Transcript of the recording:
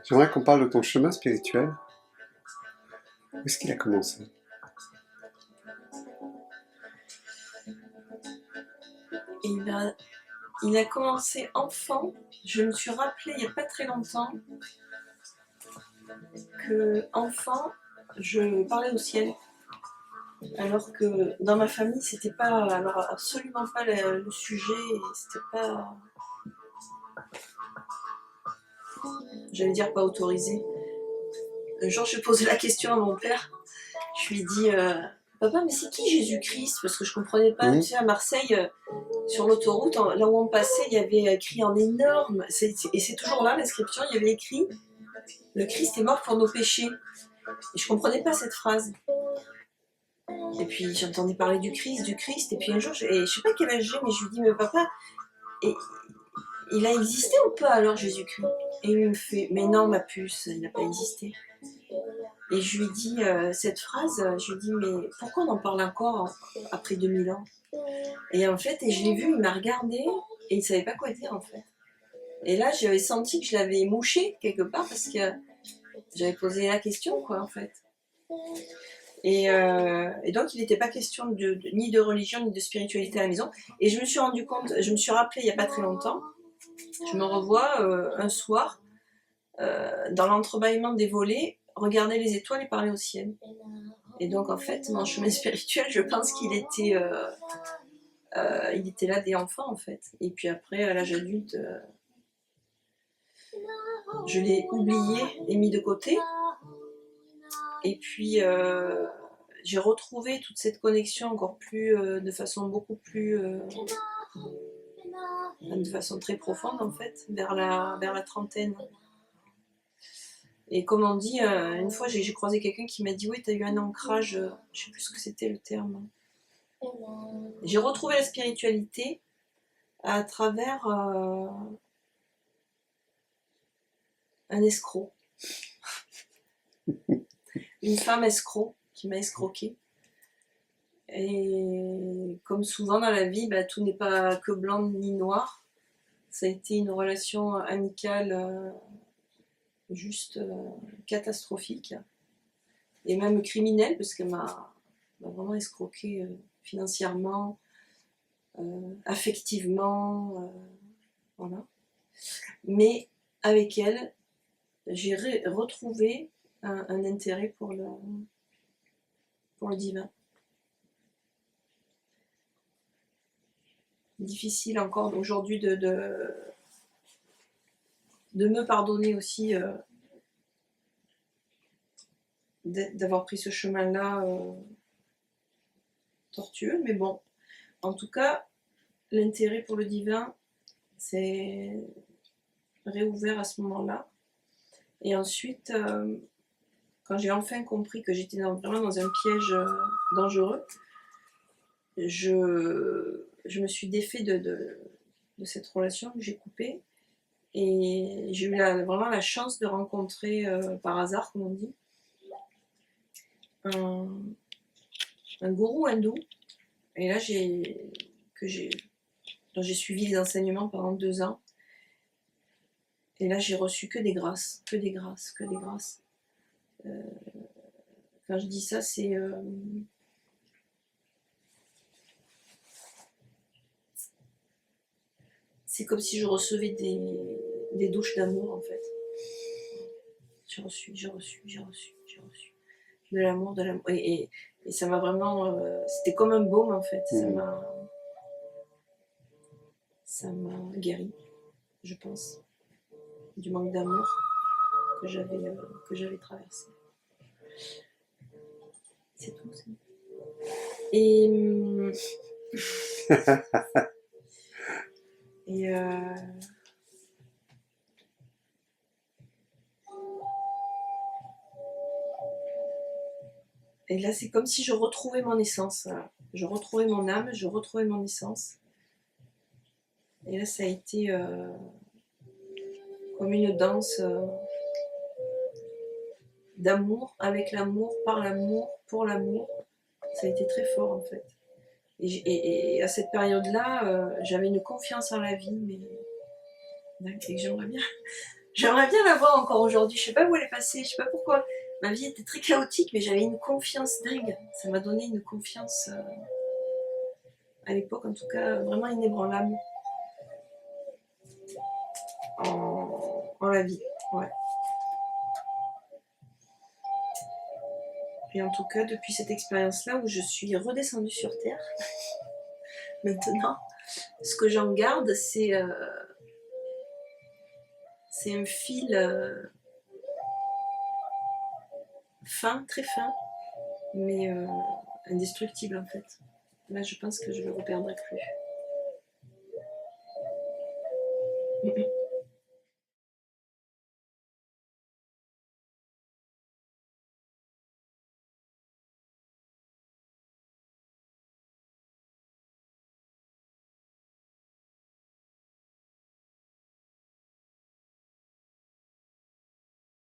J'aimerais qu'on parle de ton chemin spirituel. Où est-ce qu'il a commencé? Il a commencé enfant. Je me suis rappelé il n'y a pas très longtemps que enfant, je parlais au ciel. Alors que dans ma famille, c'était pas, alors absolument pas le sujet, c'était pas, j'allais dire pas autorisé. Un jour, je posais la question à mon père. Je lui dis, papa, mais c'est qui Jésus-Christ? Parce que je comprenais pas. Tu sais, à Marseille, sur l'autoroute, là où on passait, il y avait écrit en énorme, et c'est toujours là l'inscription, il y avait écrit le Christ est mort pour nos péchés. Et je comprenais pas cette phrase. Et puis j'entendais parler du Christ, et puis un jour, je sais pas quel âge j'ai, mais je lui dis, mais papa, et, il a existé ou pas alors Jésus-Christ? Et il me fait, mais non ma puce, il n'a pas existé. Et je lui dis cette phrase, je lui dis, mais pourquoi on en parle encore après 2000 ans? Et en fait, et je l'ai vu, il m'a regardé, et il ne savait pas quoi dire en fait. Et là, j'avais senti que je l'avais mouché quelque part, parce que j'avais posé la question, quoi, en fait. Et donc, il n'était pas question ni de religion, ni de spiritualité à la maison. Et je me suis rendu compte, je me suis rappelé il n'y a pas très longtemps, je me revois un soir, dans l'entrebâillement des volets, regarder les étoiles et parler au ciel. Et donc, en fait, mon chemin spirituel, je pense qu'il était, il était là dès enfant, en fait. Et puis après, à l'âge adulte, je l'ai oublié et mis de côté. Et puis, j'ai retrouvé toute cette connexion encore plus, de façon beaucoup plus, de façon très profonde en fait, vers la trentaine. Et comme on dit, une fois j'ai croisé quelqu'un qui m'a dit oui, t'as eu un ancrage, je sais plus ce que c'était le terme. J'ai retrouvé la spiritualité à travers un escroc. Une femme escroc qui m'a escroqué. Et comme souvent dans la vie, bah, tout n'est pas que blanc ni noir. Ça a été une relation amicale juste catastrophique. Et même criminelle, parce qu'elle m'a vraiment escroqué financièrement, affectivement, voilà. Mais avec elle, j'ai retrouvé un intérêt pour le divin. Difficile encore aujourd'hui de me pardonner aussi d'avoir pris ce chemin-là tortueux, mais bon, en tout cas, l'intérêt pour le divin s'est réouvert à ce moment-là. Et ensuite, quand j'ai enfin compris que j'étais vraiment dans un piège dangereux, je me suis défait de cette relation que j'ai coupée. Et j'ai eu vraiment la chance de rencontrer, par hasard, comme on dit, un gourou hindou. Et là, j'ai suivi les enseignements pendant 2 ans. Et là, j'ai reçu que des grâces, que des grâces, que des grâces. Quand je dis ça, c'est comme si je recevais des douches d'amour, en fait. J'ai reçu de l'amour, de l'amour. Et ça m'a vraiment... c'était comme un baume, en fait. Ça m'a guéri, je pense, du manque d'amour que j'avais traversé. C'est tout. Et... et Et là, c'est comme si je retrouvais mon essence. Voilà. Je retrouvais mon âme, je retrouvais mon essence. Et là, ça a été comme une danse d'amour, avec l'amour, par l'amour, pour l'amour. Ça a été très fort, en fait. Et à cette période-là, j'avais une confiance en la vie, mais que j'aimerais bien J'aimerais bien la voir encore aujourd'hui, je sais pas où elle est passée, je sais pas pourquoi. Ma vie était très chaotique, mais j'avais une confiance dingue. Ça m'a donné une confiance, à l'époque en tout cas, vraiment inébranlable en la vie. Ouais. Et en tout cas, depuis cette expérience-là où je suis redescendue sur Terre, maintenant, ce que j'en garde, c'est un fil fin, très fin, mais indestructible en fait. Là, je pense que je le reperdrai plus.